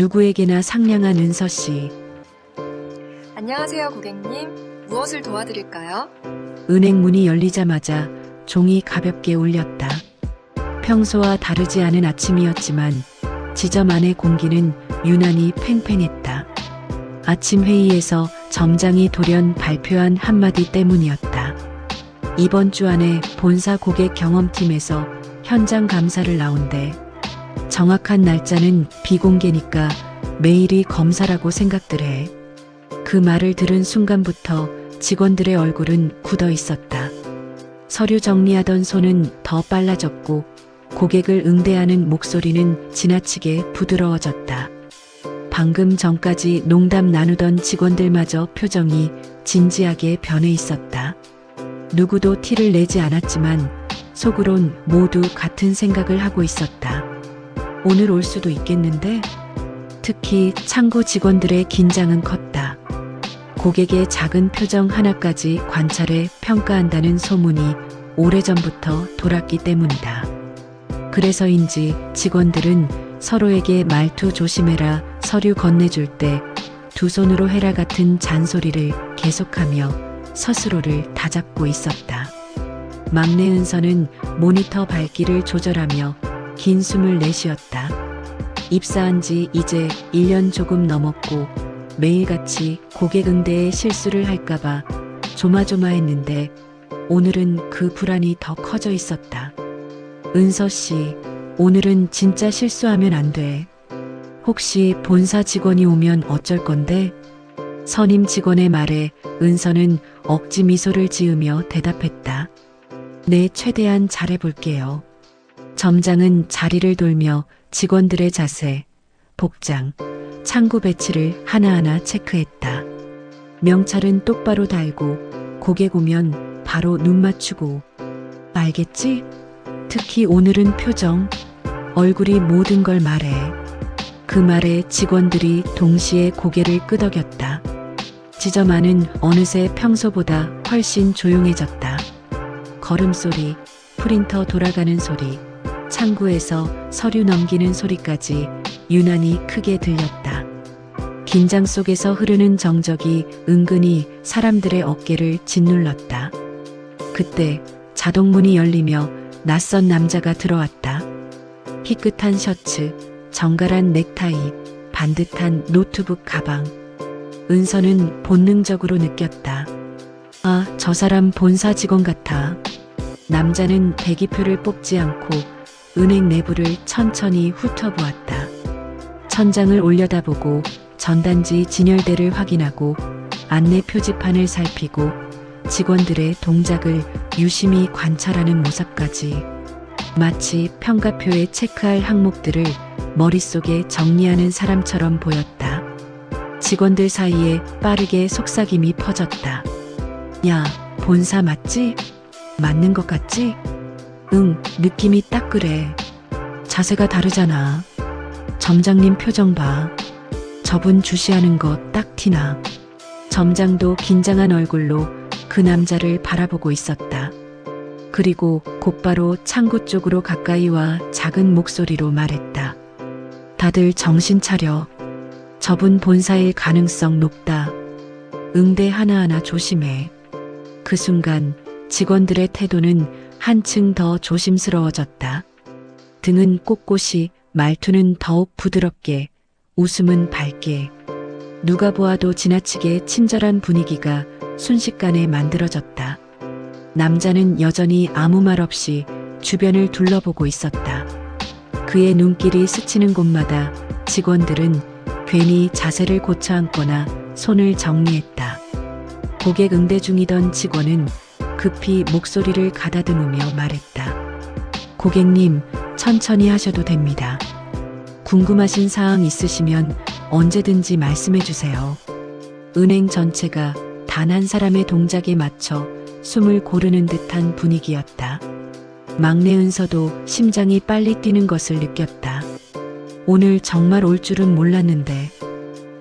누구에게나 상냥한 은서 씨. 안녕하세요, 고객님. 무엇을 도와드릴까요? 은행 문이 열리자마자 종이 가볍게 울렸다. 평소와 다르지 않은 아침이었지만 지점 안의 공기는 유난히 팽팽했다. 아침 회의에서 점장이 돌연 발표한 한마디 때문이었다. 이번 주 안에 본사 고객 경험팀에서 현장 감사를 나온대. 정확한 날짜는 비공개니까 매일이 검사라고 생각들 해. 그 말을 들은 순간부터 직원들의 얼굴은 굳어 있었다. 서류 정리하던 손은 더 빨라졌고 고객을 응대하는 목소리는 지나치게 부드러워졌다. 방금 전까지 농담 나누던 직원들마저 표정이 진지하게 변해 있었다. 누구도 티를 내지 않았지만 속으론 모두 같은 생각을 하고 있었다. 오늘 올 수도 있겠는데? 특히 창구 직원들의 긴장은 컸다. 고객의 작은 표정 하나까지 관찰해 평가한다는 소문이 오래전부터 돌았기 때문이다. 그래서인지 직원들은 서로에게 말투 조심해라, 서류 건네줄 때 두 손으로 해라 같은 잔소리를 계속하며 스스로를 다잡고 있었다. 막내 은서는 모니터 밝기를 조절하며 긴 숨을 내쉬었다. 입사한 지 이제 1년 조금 넘었고 매일같이 고객 응대에 실수를 할까봐 조마조마했는데 오늘은 그 불안이 더 커져 있었다. 은서 씨, 오늘은 진짜 실수하면 안 돼. 혹시 본사 직원이 오면 어쩔 건데? 선임 직원의 말에 은서는 억지 미소를 지으며 대답했다. 네, 최대한 잘해볼게요. 점장은 자리를 돌며 직원들의 자세, 복장, 창구 배치를 하나하나 체크했다. 명찰은 똑바로 달고 고객 오면 바로 눈 맞추고. 알겠지? 특히 오늘은 표정, 얼굴이 모든 걸 말해. 그 말에 직원들이 동시에 고개를 끄덕였다. 지점 안은 어느새 평소보다 훨씬 조용해졌다. 걸음소리, 프린터 돌아가는 소리, 창구에서 서류 넘기는 소리까지 유난히 크게 들렸다. 긴장 속에서 흐르는 정적이 은근히 사람들의 어깨를 짓눌렀다. 그때 자동문이 열리며 낯선 남자가 들어왔다. 희끗한 셔츠, 정갈한 넥타이, 반듯한 노트북 가방. 은서는 본능적으로 느꼈다. 아, 저 사람 본사 직원 같아. 남자는 대기표를 뽑지 않고 은행 내부를 천천히 훑어보았다. 천장을 올려다보고 전단지 진열대를 확인하고 안내 표지판을 살피고 직원들의 동작을 유심히 관찰하는 모습까지. 마치 평가표에 체크할 항목들을 머릿속에 정리하는 사람처럼 보였다. 직원들 사이에 빠르게 속삭임이 퍼졌다. 야, 본사 맞지? 맞는 것 같지? 응, 느낌이 딱 그래. 자세가 다르잖아. 점장님 표정 봐. 저분 주시하는 거 딱 티나. 점장도 긴장한 얼굴로 그 남자를 바라보고 있었다. 그리고 곧바로 창구 쪽으로 가까이 와 작은 목소리로 말했다. 다들 정신 차려. 저분 본사일 가능성 높다. 응대 하나하나 조심해. 그 순간 직원들의 태도는 한층 더 조심스러워졌다. 등은 꼿꼿이, 말투는 더욱 부드럽게, 웃음은 밝게. 누가 보아도 지나치게 친절한 분위기가 순식간에 만들어졌다. 남자는 여전히 아무 말 없이 주변을 둘러보고 있었다. 그의 눈길이 스치는 곳마다 직원들은 괜히 자세를 고쳐 앉거나 손을 정리했다. 고객 응대 중이던 직원은 급히 목소리를 가다듬으며 말했다. 고객님, 천천히 하셔도 됩니다. 궁금하신 사항 있으시면 언제든지 말씀해 주세요. 은행 전체가 단 한 사람의 동작에 맞춰 숨을 고르는 듯한 분위기였다. 막내 은서도 심장이 빨리 뛰는 것을 느꼈다. 오늘 정말 올 줄은 몰랐는데.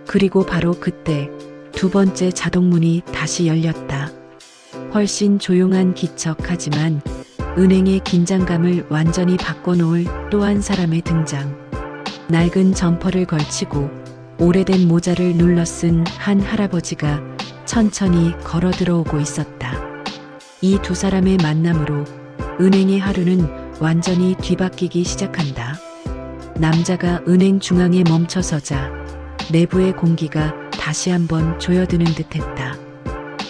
그리고 바로 그때 두 번째 자동문이 다시 열렸다. 훨씬 조용한 기척하지만 은행의 긴장감을 완전히 바꿔놓을 또 한 사람의 등장. 낡은 점퍼를 걸치고 오래된 모자를 눌러 쓴 한 할아버지가 천천히 걸어 들어오고 있었다. 이 두 사람의 만남으로 은행의 하루는 완전히 뒤바뀌기 시작한다. 남자가 은행 중앙에 멈춰서자 내부의 공기가 다시 한번 조여드는 듯했다.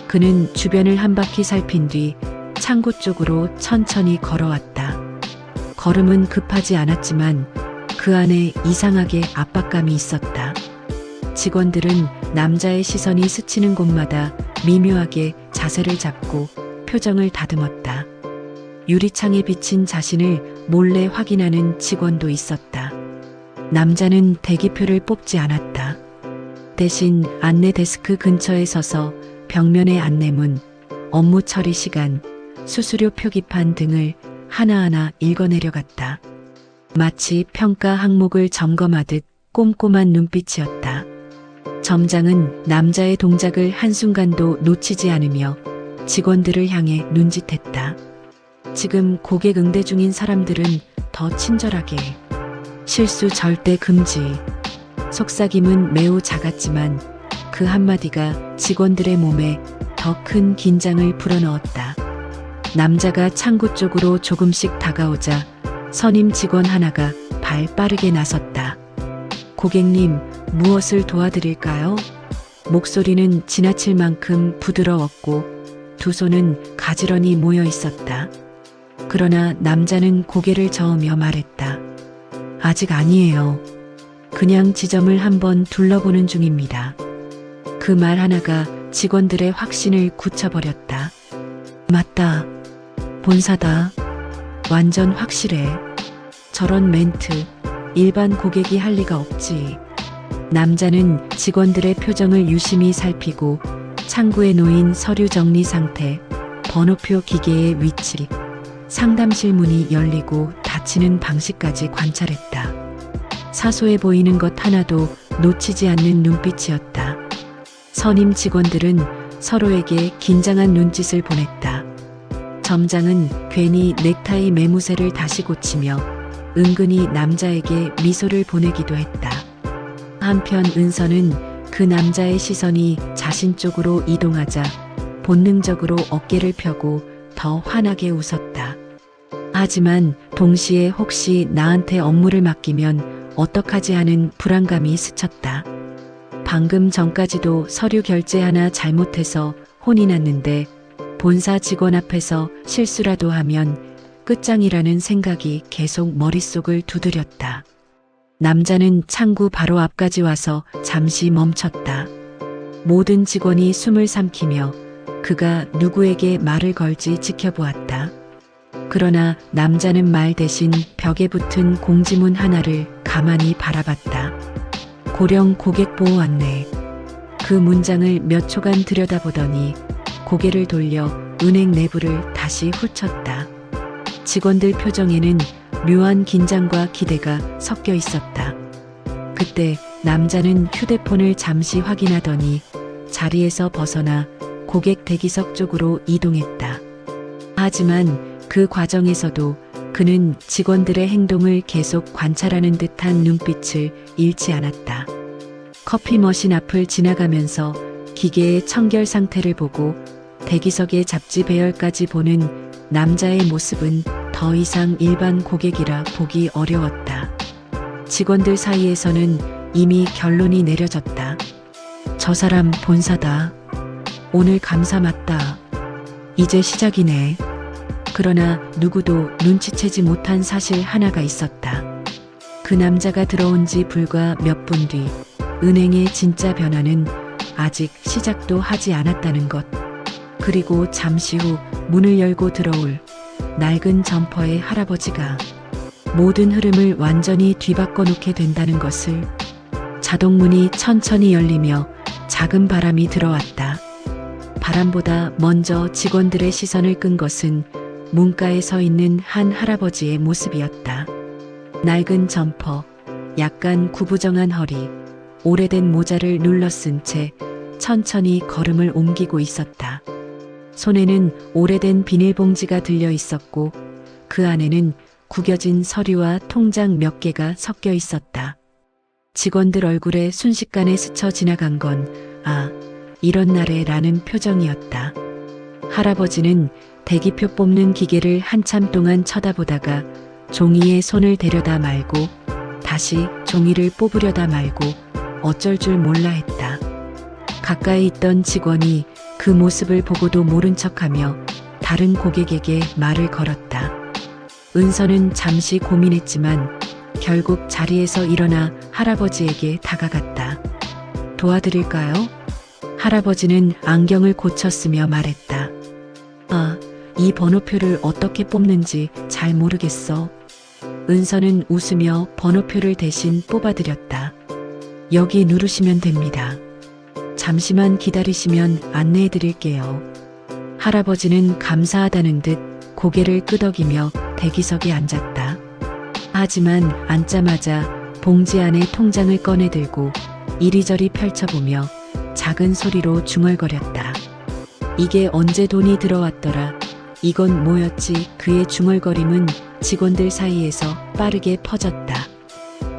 그는 주변을 한 바퀴 살핀 뒤 창고 쪽으로 천천히 걸어왔다. 걸음은 급하지 않았지만 그 안에 이상하게 압박감이 있었다. 직원들은 남자의 시선이 스치는 곳마다 미묘하게 자세를 잡고 표정을 다듬었다. 유리창에 비친 자신을 몰래 확인하는 직원도 있었다. 남자는 대기표를 뽑지 않았다. 대신 안내 데스크 근처에 서서 벽면의 안내문, 업무 처리 시간, 수수료 표기판 등을 하나하나 읽어내려갔다. 마치 평가 항목을 점검하듯 꼼꼼한 눈빛이었다. 점장은 남자의 동작을 한순간도 놓치지 않으며 직원들을 향해 눈짓했다. 지금 고객 응대 중인 사람들은 더 친절하게. 실수 절대 금지. 속삭임은 매우 작았지만 그 한마디가 직원들의 몸에 더 큰 긴장을 불어넣었다. 남자가 창구 쪽으로 조금씩 다가오자 선임 직원 하나가 발 빠르게 나섰다. 고객님, 무엇을 도와드릴까요? 목소리는 지나칠 만큼 부드러웠고 두 손은 가지런히 모여 있었다. 그러나 남자는 고개를 저으며 말했다. 아직 아니에요. 그냥 지점을 한번 둘러보는 중입니다. 그 말 하나가 직원들의 확신을 굳혀버렸다. 맞다. 본사다. 완전 확실해. 저런 멘트, 일반 고객이 할 리가 없지. 남자는 직원들의 표정을 유심히 살피고 창구에 놓인 서류 정리 상태, 번호표 기계의 위치, 상담실 문이 열리고 닫히는 방식까지 관찰했다. 사소해 보이는 것 하나도 놓치지 않는 눈빛이었다. 선임 직원들은 서로에게 긴장한 눈짓을 보냈다. 점장은 괜히 넥타이 매무새를 다시 고치며 은근히 남자에게 미소를 보내기도 했다. 한편 은서는 그 남자의 시선이 자신 쪽으로 이동하자 본능적으로 어깨를 펴고 더 환하게 웃었다. 하지만 동시에 혹시 나한테 업무를 맡기면 어떡하지 하는 불안감이 스쳤다. 방금 전까지도 서류 결제 하나 잘못해서 혼이 났는데 본사 직원 앞에서 실수라도 하면 끝장이라는 생각이 계속 머릿속을 두드렸다. 남자는 창구 바로 앞까지 와서 잠시 멈췄다. 모든 직원이 숨을 삼키며 그가 누구에게 말을 걸지 지켜보았다. 그러나 남자는 말 대신 벽에 붙은 공지문 하나를 가만히 바라봤다. 고령 고객보호 안내. 그 문장을 몇 초간 들여다보더니 고개를 돌려 은행 내부를 다시 훑었다. 직원들 표정에는 묘한 긴장과 기대가 섞여 있었다. 그때 남자는 휴대폰을 잠시 확인하더니 자리에서 벗어나 고객 대기석 쪽으로 이동했다. 하지만 그 과정에서도 그는 직원들의 행동을 계속 관찰하는 듯한 눈빛을 잃지 않았다. 커피 머신 앞을 지나가면서 기계의 청결 상태를 보고 대기석의 잡지 배열까지 보는 남자의 모습은 더 이상 일반 고객이라 보기 어려웠다. 직원들 사이에서는 이미 결론이 내려졌다. 저 사람 본사다. 오늘 감사 맞다. 이제 시작이네. 그러나 누구도 눈치채지 못한 사실 하나가 있었다. 그 남자가 들어온 지 불과 몇 분 뒤 은행의 진짜 변화는 아직 시작도 하지 않았다는 것. 그리고 잠시 후 문을 열고 들어올 낡은 점퍼의 할아버지가 모든 흐름을 완전히 뒤바꿔 놓게 된다는 것을. 자동문이 천천히 열리며 작은 바람이 들어왔다. 바람보다 먼저 직원들의 시선을 끈 것은 문가에 서 있는 한 할아버지의 모습이었다. 낡은 점퍼, 약간 구부정한 허리, 오래된 모자를 눌러 쓴 채 천천히 걸음을 옮기고 있었다. 손에는 오래된 비닐봉지가 들려 있었고 그 안에는 구겨진 서류와 통장 몇 개가 섞여 있었다. 직원들 얼굴에 순식간에 스쳐 지나간 건 아, 이런 날에 라는 표정이었다. 할아버지는 대기표 뽑는 기계를 한참 동안 쳐다보다가 종이에 손을 대려다 말고 다시 종이를 뽑으려다 말고 어쩔 줄 몰라 했다. 가까이 있던 직원이 그 모습을 보고도 모른 척하며 다른 고객에게 말을 걸었다. 은서는 잠시 고민했지만 결국 자리에서 일어나 할아버지에게 다가갔다. 도와드릴까요? 할아버지는 안경을 고쳤으며 말했다. 아, 이 번호표를 어떻게 뽑는지 잘 모르겠어. 은서는 웃으며 번호표를 대신 뽑아드렸다. 여기 누르시면 됩니다. 잠시만 기다리시면 안내해 드릴게요. 할아버지는 감사하다는 듯 고개를 끄덕이며 대기석에 앉았다. 하지만 앉자마자 봉지 안에 통장을 꺼내들고 이리저리 펼쳐보며 작은 소리로 중얼거렸다. 이게 언제 돈이 들어왔더라. 이건 뭐였지? 그의 중얼거림은 직원들 사이에서 빠르게 퍼졌다.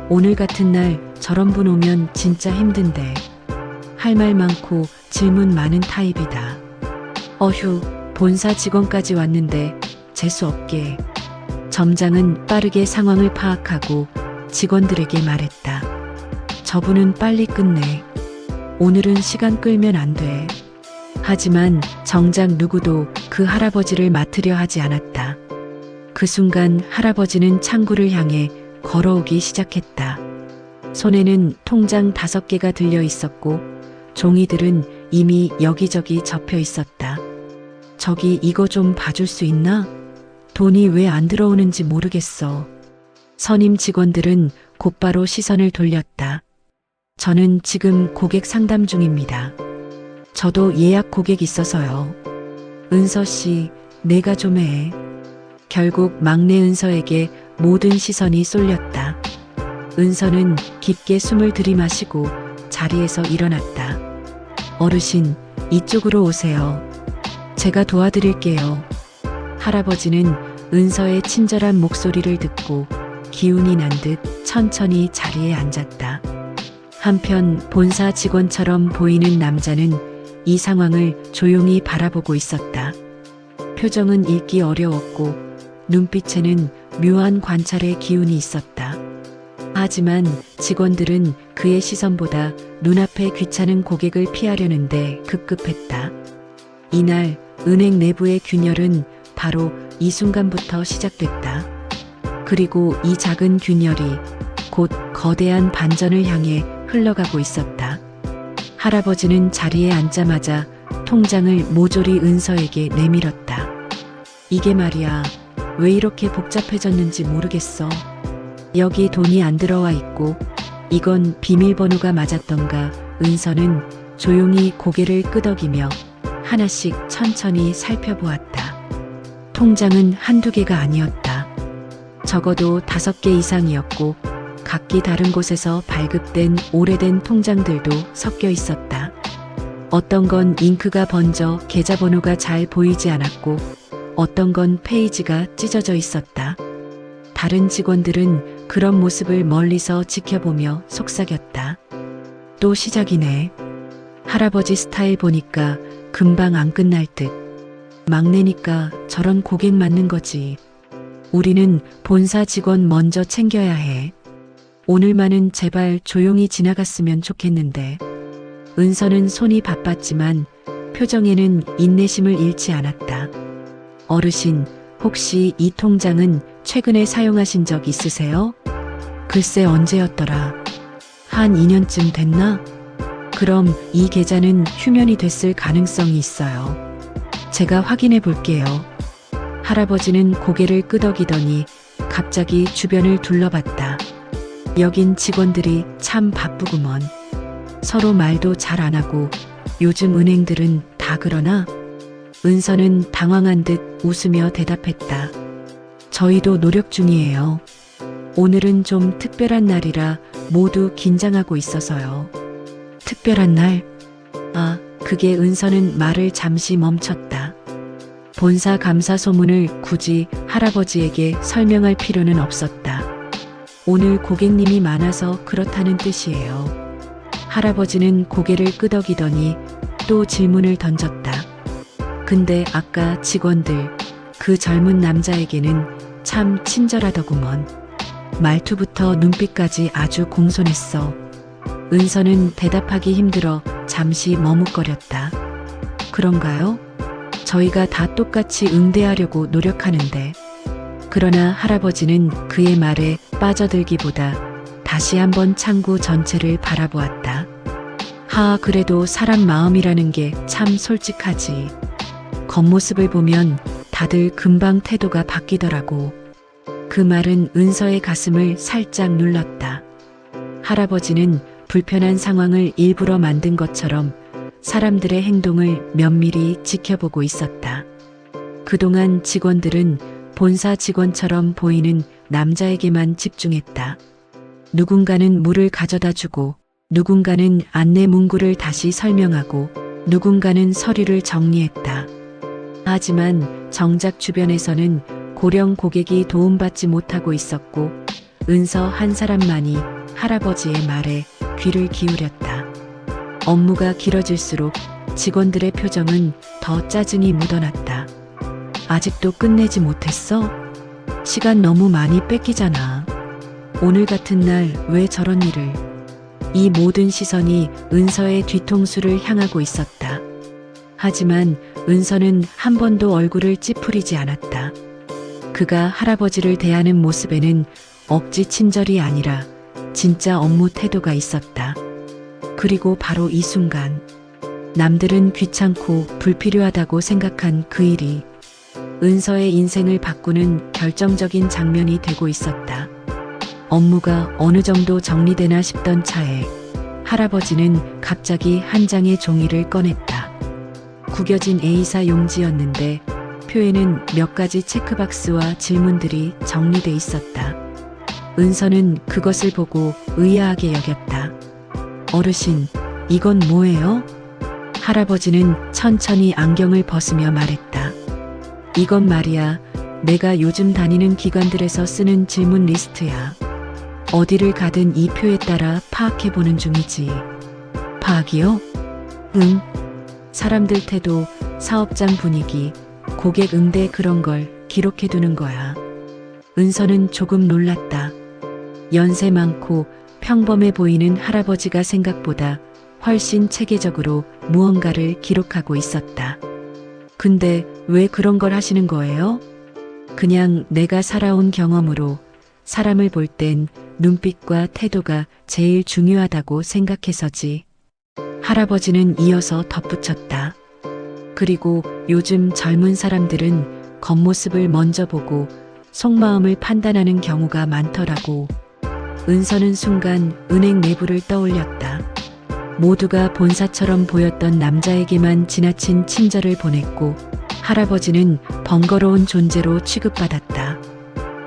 오늘 같은 날 저런 분 오면 진짜 힘든데. 할 말 많고 질문 많은 타입이다. 어휴, 본사 직원까지 왔는데 재수 없게. 점장은 빠르게 상황을 파악하고 직원들에게 말했다. 저분은 빨리 끝내. 오늘은 시간 끌면 안 돼. 하지만 정작 누구도 그 할아버지를 맡으려 하지 않았다. 그 순간 할아버지는 창구를 향해 걸어오기 시작했다. 손에는 통장 5개가 들려 있었고 종이들은 이미 여기저기 접혀 있었다. 저기 이거 좀 봐줄 수 있나? 돈이 왜 안 들어오는지 모르겠어. 선임 직원들은 곧바로 시선을 돌렸다. 저는 지금 고객 상담 중입니다. 저도 예약 고객 있어서요. 은서 씨, 내가 좀 해. 결국 막내 은서에게 모든 시선이 쏠렸다. 은서는 깊게 숨을 들이마시고 자리에서 일어났다. 어르신, 이쪽으로 오세요. 제가 도와드릴게요. 할아버지는 은서의 친절한 목소리를 듣고 기운이 난 듯 천천히 자리에 앉았다. 한편 본사 직원처럼 보이는 남자는 이 상황을 조용히 바라보고 있었다. 표정은 읽기 어려웠고 눈빛에는 묘한 관찰의 기운이 있었다. 하지만 직원들은 그의 시선보다 눈앞의 귀찮은 고객을 피하려는데 급급했다. 이날 은행 내부의 균열은 바로 이 순간부터 시작됐다. 그리고 이 작은 균열이 곧 거대한 반전을 향해 흘러가고 있었다. 할아버지는 자리에 앉자마자 통장을 모조리 은서에게 내밀었다. 이게 말이야, 왜 이렇게 복잡해졌는지 모르겠어. 여기 돈이 안 들어와 있고 이건 비밀번호가 맞았던가. 은서는 조용히 고개를 끄덕이며 하나씩 천천히 살펴보았다. 통장은 한두 개가 아니었다. 적어도 5개 이상이었고 각기 다른 곳에서 발급된 오래된 통장들도 섞여 있었다. 어떤 건 잉크가 번져 계좌번호가 잘 보이지 않았고 어떤 건 페이지가 찢어져 있었다. 다른 직원들은 그런 모습을 멀리서 지켜보며 속삭였다. 또 시작이네. 할아버지 스타일 보니까 금방 안 끝날 듯. 막내니까 저런 고객 맞는 거지. 우리는 본사 직원 먼저 챙겨야 해. 오늘만은 제발 조용히 지나갔으면 좋겠는데. 은서는 손이 바빴지만 표정에는 인내심을 잃지 않았다. 어르신, 혹시 이 통장은 최근에 사용하신 적 있으세요? 글쎄 언제였더라. 한 2년쯤 됐나? 그럼 이 계좌는 휴면이 됐을 가능성이 있어요. 제가 확인해 볼게요. 할아버지는 고개를 끄덕이더니 갑자기 주변을 둘러봤다. 여긴 직원들이 참 바쁘구먼. 서로 말도 잘 안 하고 요즘 은행들은 다 그러나? 은서는 당황한 듯 웃으며 대답했다. 저희도 노력 중이에요. 오늘은 좀 특별한 날이라 모두 긴장하고 있어서요. 특별한 날? 아, 그게 은서는 말을 잠시 멈췄다. 본사 감사 소문을 굳이 할아버지에게 설명할 필요는 없었다. 오늘 고객님이 많아서 그렇다는 뜻이에요. 할아버지는 고개를 끄덕이더니 또 질문을 던졌다. 근데 아까 직원들, 그 젊은 남자에게는 참 친절하더구먼. 말투부터 눈빛까지 아주 공손했어. 은서는 대답하기 힘들어 잠시 머뭇거렸다. 그런가요? 저희가 다 똑같이 응대하려고 노력하는데. 그러나 할아버지는 그의 말에 빠져들기보다 다시 한번 창구 전체를 바라보았다. 그래도 사람 마음이라는 게 참 솔직하지. 겉모습을 보면 다들 금방 태도가 바뀌더라고. 그 말은 은서의 가슴을 살짝 눌렀다. 할아버지는 불편한 상황을 일부러 만든 것처럼 사람들의 행동을 면밀히 지켜보고 있었다. 그동안 직원들은 본사 직원처럼 보이는 남자에게만 집중했다. 누군가는 물을 가져다 주고, 누군가는 안내 문구를 다시 설명하고, 누군가는 서류를 정리했다. 하지만 정작 주변에서는 고령 고객이 도움받지 못하고 있었고, 은서 한 사람만이 할아버지의 말에 귀를 기울였다. 업무가 길어질수록 직원들의 표정은 더 짜증이 묻어났다. 아직도 끝내지 못했어? 시간 너무 많이 뺏기잖아. 오늘 같은 날 왜 저런 일을? 이 모든 시선이 은서의 뒤통수를 향하고 있었다. 하지만 은서는 한 번도 얼굴을 찌푸리지 않았다. 그가 할아버지를 대하는 모습에는 억지 친절이 아니라 진짜 업무 태도가 있었다. 그리고 바로 이 순간 남들은 귀찮고 불필요하다고 생각한 그 일이 은서의 인생을 바꾸는 결정적인 장면이 되고 있었다. 업무가 어느 정도 정리되나 싶던 차에 할아버지는 갑자기 한 장의 종이를 꺼냈다. 구겨진 A사 용지였는데 표에는 몇 가지 체크박스와 질문들이 정리돼 있었다. 은서는 그것을 보고 의아하게 여겼다. 어르신, 이건 뭐예요? 할아버지는 천천히 안경을 벗으며 말했다. 이건 말이야, 내가 요즘 다니는 기관들에서 쓰는 질문 리스트야. 어디를 가든 이 표에 따라 파악해보는 중이지. 파악이요? 응. 사람들 태도, 사업장 분위기, 고객 응대 그런 걸 기록해두는 거야. 은서는 조금 놀랐다. 연세 많고 평범해 보이는 할아버지가 생각보다 훨씬 체계적으로 무언가를 기록하고 있었다. 근데 왜 그런 걸 하시는 거예요? 그냥 내가 살아온 경험으로 사람을 볼 땐 눈빛과 태도가 제일 중요하다고 생각해서지. 할아버지는 이어서 덧붙였다. 그리고 요즘 젊은 사람들은 겉모습을 먼저 보고 속마음을 판단하는 경우가 많더라고. 은서는 순간 은행 내부를 떠올렸다. 모두가 본사처럼 보였던 남자에게만 지나친 친절을 보냈고 할아버지는 번거로운 존재로 취급받았다.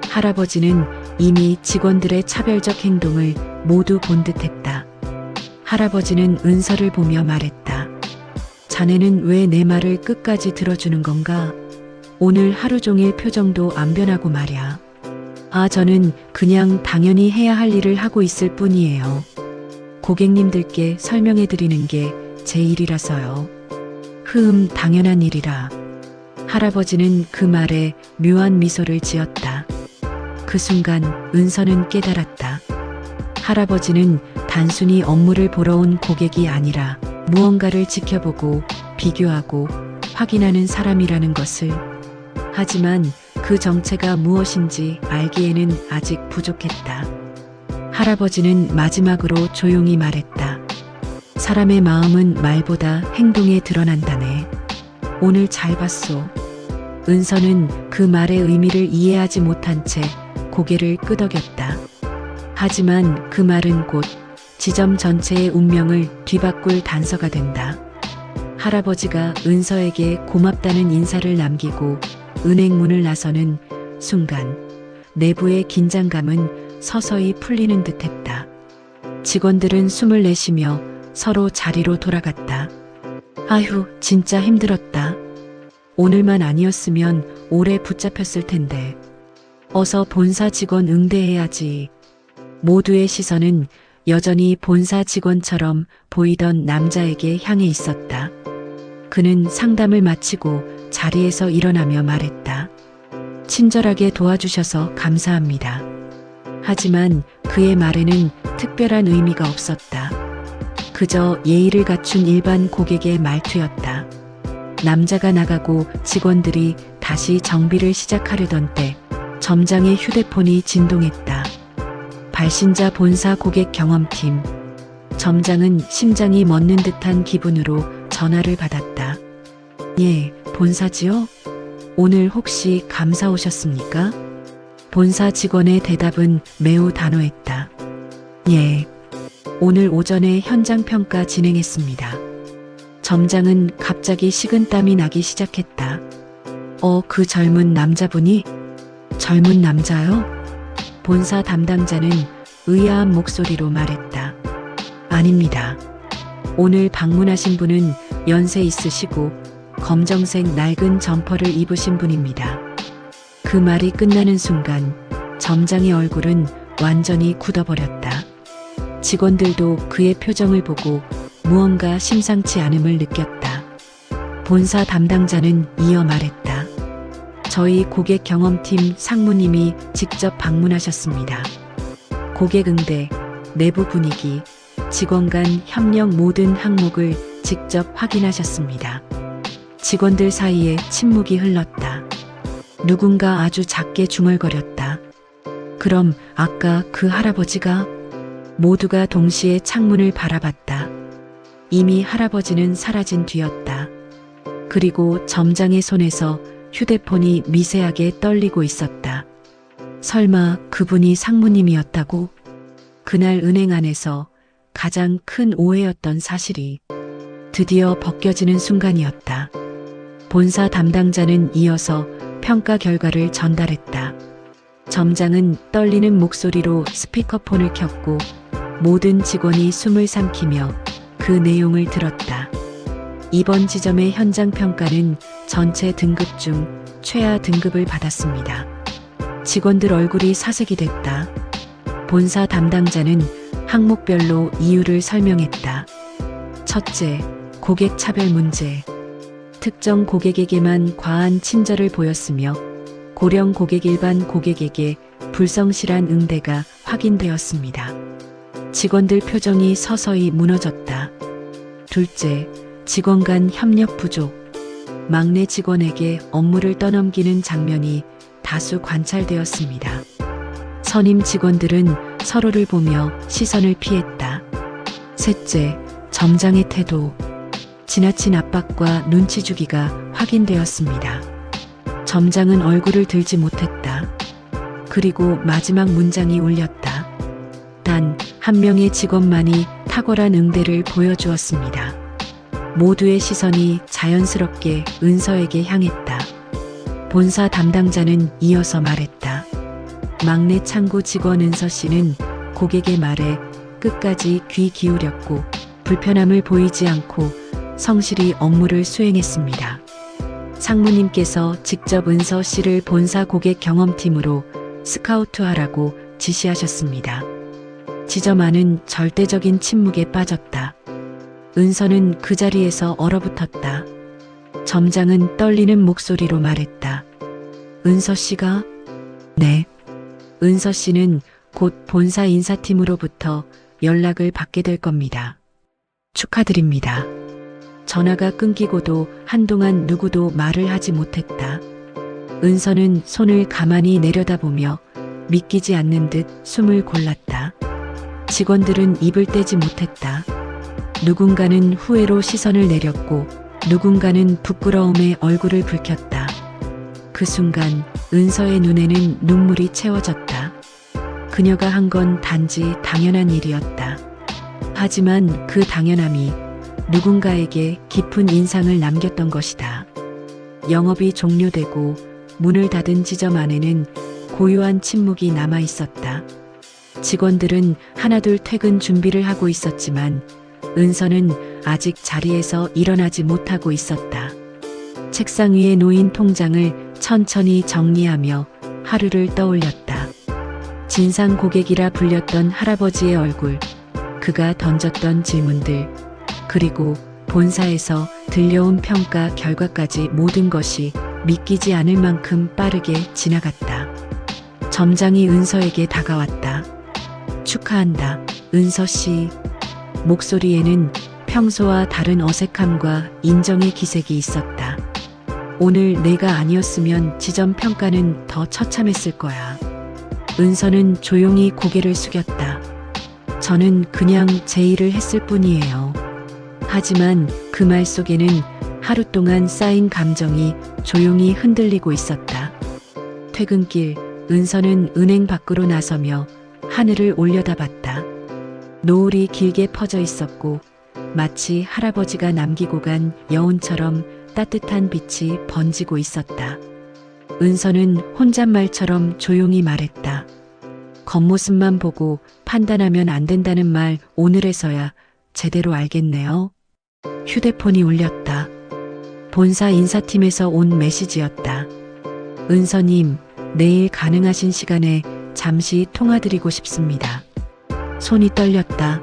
할아버지는 이미 직원들의 차별적 행동을 모두 본 듯했다. 할아버지는 은서를 보며 말했다. 자네는 왜 내 말을 끝까지 들어주는 건가? 오늘 하루 종일 표정도 안 변하고 말이야. 저는 그냥 당연히 해야 할 일을 하고 있을 뿐이에요. 고객님들께 설명해 드리는 게 제 일이라서요. 당연한 일이라. 할아버지는 그 말에 묘한 미소를 지었다. 그 순간 은서는 깨달았다. 할아버지는 단순히 업무를 보러 온 고객이 아니라 무언가를 지켜보고 비교하고 확인하는 사람이라는 것을. 하지만 그 정체가 무엇인지 알기에는 아직 부족했다. 할아버지는 마지막으로 조용히 말했다. 사람의 마음은 말보다 행동에 드러난다네. 오늘 잘 봤소. 은서는 그 말의 의미를 이해하지 못한 채 고개를 끄덕였다. 하지만 그 말은 곧 지점 전체의 운명을 뒤바꿀 단서가 된다. 할아버지가 은서에게 고맙다는 인사를 남기고 은행 문을 나서는 순간 내부의 긴장감은 서서히 풀리는 듯했다. 직원들은 숨을 내쉬며 서로 자리로 돌아갔다. 아휴, 진짜 힘들었다. 오늘만 아니었으면 오래 붙잡혔을 텐데. 어서 본사 직원 응대해야지. 모두의 시선은 여전히 본사 직원처럼 보이던 남자에게 향해 있었다. 그는 상담을 마치고 자리에서 일어나며 말했다. 친절하게 도와주셔서 감사합니다. 하지만 그의 말에는 특별한 의미가 없었다. 그저 예의를 갖춘 일반 고객의 말투였다. 남자가 나가고 직원들이 다시 정비를 시작하려던 때 점장의 휴대폰이 진동했다. 발신자 본사 고객 경험팀. 점장은 심장이 멎는 듯한 기분으로 전화를 받았다. 예, 본사지요? 오늘 혹시 감사 오셨습니까? 본사 직원의 대답은 매우 단호했다. 예, 오늘 오전에 현장 평가 진행했습니다. 점장은 갑자기 식은땀이 나기 시작했다. 그 젊은 남자분이? 젊은 남자요? 본사 담당자는 의아한 목소리로 말했다. 아닙니다. 오늘 방문하신 분은 연세 있으시고 검정색 낡은 점퍼를 입으신 분입니다. 그 말이 끝나는 순간 점장의 얼굴은 완전히 굳어버렸다. 직원들도 그의 표정을 보고 무언가 심상치 않음을 느꼈다. 본사 담당자는 이어 말했다. 저희 고객 경험팀 상무님이 직접 방문하셨습니다. 고객 응대, 내부 분위기, 직원 간 협력 모든 항목을 직접 확인하셨습니다. 직원들 사이에 침묵이 흘렀다. 누군가 아주 작게 중얼거렸다. 그럼 아까 그 할아버지가? 모두가 동시에 창문을 바라봤다. 이미 할아버지는 사라진 뒤였다. 그리고 점장의 손에서 휴대폰이 미세하게 떨리고 있었다. 설마 그분이 상무님이었다고? 그날 은행 안에서 가장 큰 오해였던 사실이 드디어 벗겨지는 순간이었다. 본사 담당자는 이어서 평가 결과를 전달했다. 점장은 떨리는 목소리로 스피커폰을 켰고 모든 직원이 숨을 삼키며 그 내용을 들었다. 이번 지점의 현장 평가는 전체 등급 중 최하 등급을 받았습니다. 직원들 얼굴이 사색이 됐다. 본사 담당자는 항목별로 이유를 설명했다. 첫째, 고객 차별 문제. 특정 고객에게만 과한 친절을 보였으며 고령 고객 일반 고객에게 불성실한 응대가 확인되었습니다. 직원들 표정이 서서히 무너졌다. 둘째, 직원 간 협력 부족. 막내 직원에게 업무를 떠넘기는 장면이 다수 관찰되었습니다. 선임 직원들은 서로를 보며 시선을 피했다. 셋째, 점장의 태도. 지나친 압박과 눈치 주기가 확인되었습니다. 점장은 얼굴을 들지 못했다. 그리고 마지막 문장이 울렸다. 단 한 명의 직원만이 탁월한 응대를 보여주었습니다. 모두의 시선이 자연스럽게 은서에게 향했다. 본사 담당자는 이어서 말했다. 막내 창구 직원 은서 씨는 고객의 말에 끝까지 귀 기울였고 불편함을 보이지 않고 성실히 업무를 수행했습니다. 상무님께서 직접 은서 씨를 본사 고객 경험팀으로 스카우트하라고 지시하셨습니다. 지점 안은 절대적인 침묵에 빠졌다. 은서는 그 자리에서 얼어붙었다. 점장은 떨리는 목소리로 말했다. 은서 씨가? 네. 은서 씨는 곧 본사 인사팀으로부터 연락을 받게 될 겁니다. 축하드립니다. 전화가 끊기고도 한동안 누구도 말을 하지 못했다. 은서는 손을 가만히 내려다보며 믿기지 않는 듯 숨을 골랐다. 직원들은 입을 떼지 못했다. 누군가는 후회로 시선을 내렸고 누군가는 부끄러움에 얼굴을 붉혔다. 그 순간 은서의 눈에는 눈물이 채워졌다. 그녀가 한 건 단지 당연한 일이었다. 하지만 그 당연함이 누군가에게 깊은 인상을 남겼던 것이다. 영업이 종료되고 문을 닫은 지점 안에는 고요한 침묵이 남아 있었다. 직원들은 하나둘 퇴근 준비를 하고 있었지만 은서는 아직 자리에서 일어나지 못하고 있었다. 책상 위에 놓인 통장을 천천히 정리하며 하루를 떠올렸다. 진상 고객이라 불렸던 할아버지의 얼굴, 그가 던졌던 질문들, 그리고 본사에서 들려온 평가 결과까지 모든 것이 믿기지 않을 만큼 빠르게 지나갔다. 점장이 은서에게 다가왔다. 축하한다, 은서 씨. 목소리에는 평소와 다른 어색함과 인정의 기색이 있었다. 오늘 내가 아니었으면 지점 평가는 더 처참했을 거야. 은서는 조용히 고개를 숙였다. 저는 그냥 제 일을 했을 뿐이에요. 하지만 그 말 속에는 하루 동안 쌓인 감정이 조용히 흔들리고 있었다. 퇴근길, 은서는 은행 밖으로 나서며 하늘을 올려다봤다. 노을이 길게 퍼져 있었고 마치 할아버지가 남기고 간 여운처럼 따뜻한 빛이 번지고 있었다. 은서는 혼잣말처럼 조용히 말했다. 겉모습만 보고 판단하면 안 된다는 말 오늘에서야 제대로 알겠네요. 휴대폰이 울렸다. 본사 인사팀에서 온 메시지였다. 은서님, 내일 가능하신 시간에 잠시 통화드리고 싶습니다. 손이 떨렸다.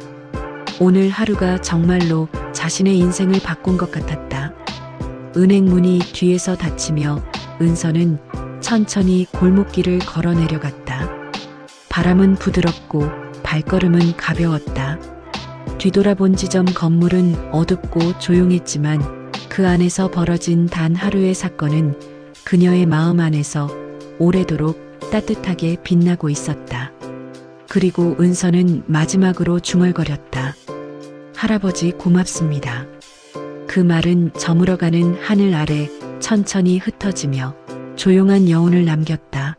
오늘 하루가 정말로 자신의 인생을 바꾼 것 같았다. 은행 문이 뒤에서 닫히며 은서는 천천히 골목길을 걸어 내려갔다. 바람은 부드럽고 발걸음은 가벼웠다. 뒤돌아본 지점 건물은 어둡고 조용했지만 그 안에서 벌어진 단 하루의 사건은 그녀의 마음 안에서 오래도록 따뜻하게 빛나고 있었다. 그리고 은서는 마지막으로 중얼거렸다. 할아버지 고맙습니다. 그 말은 저물어가는 하늘 아래 천천히 흩어지며 조용한 여운을 남겼다.